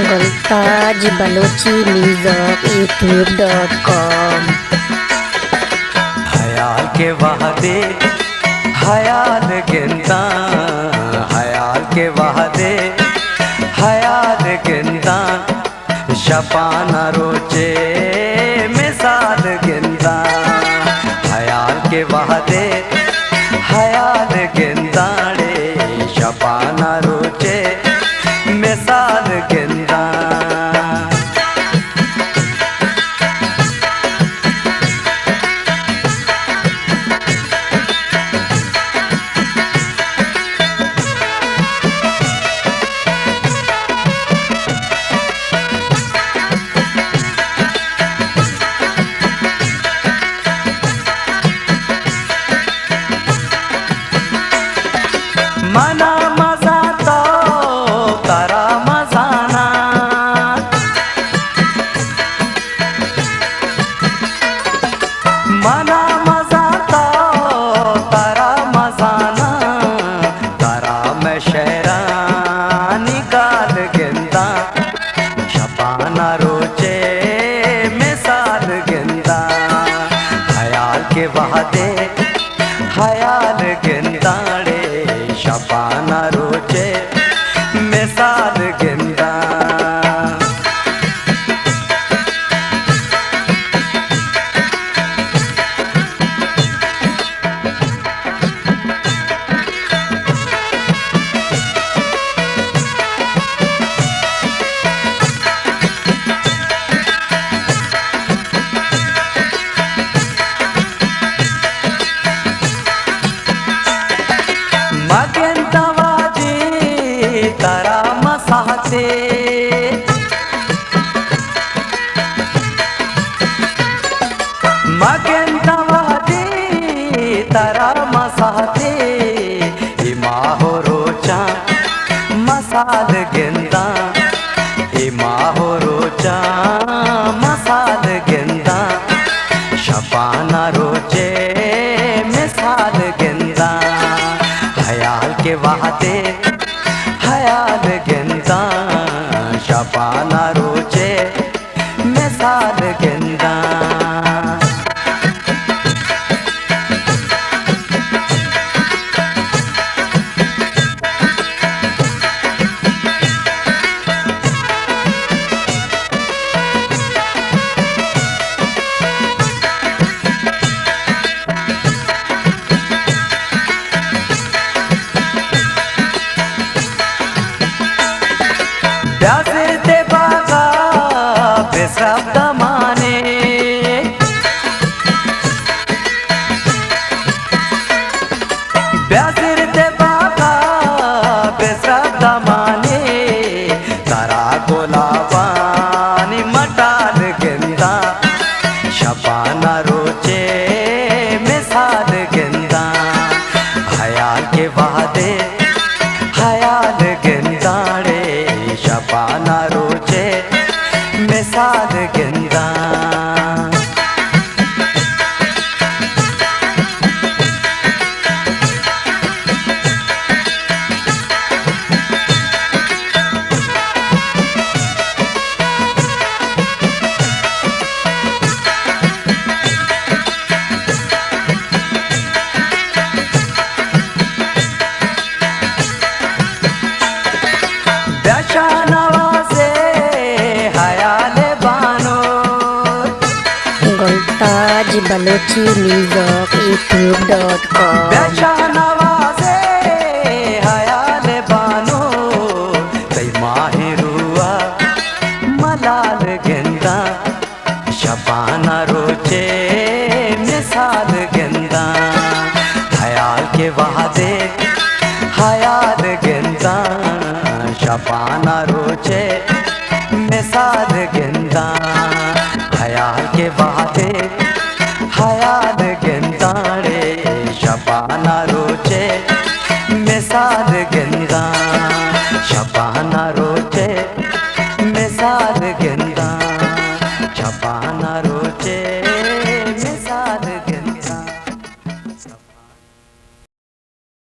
मुल्ताज Balochi music youtube.com। हयाल के वादे हयाल गिनता, हयाल के वादे हयाल गिनता, शपाना रोचे मिसाल गिनता। हयाल के वादे हयाल गिनता रे, शपाना रोचे मिसाल गिनता। मना मजा तो तारा मजाना, मना मजा तो तारा मजाना, तारा में शहरा निकाल गिनता, शपाना रोचे मिसाल गिनता। हयाल के वादे हयाल गिनता रे, शपाना रोचे मिसाल गिनता। मगेंतवादी तारा मसाते, मगेंतवादी तारा मसाते, इमा हो रोचा मसाल गिनता, इमा हो रोचा मसाल गिनता, शपाना रोचे मिसाल गिनता। हयाल के वादे हयाल गिनता, शपाना रोचे मिसाल गिनता। प्यासे ते बागा बेसब्द माने, प्यासे ते बागा बेसब्द माने, तारा गोलाबानी मटाल गिनता, शपाना रोचे मिसाल गिनता। हयाल के वादे हयाल गिनता रे, शपाना रोचे मिसाल गिनता। नवासे हयाल बानो, मुल्ताज बलोची म्यूजिक youtube.com। नवासे हयाल बानो, कई माहिरुआ मलाल गिनता, शपाना रोचे मिसाल गिनता। हयाल के वादे हयाल गिनता, शपाना रोचे मिसाल गिनता। हयाल के वादे हयाल गिनता रे, शपाना रोचे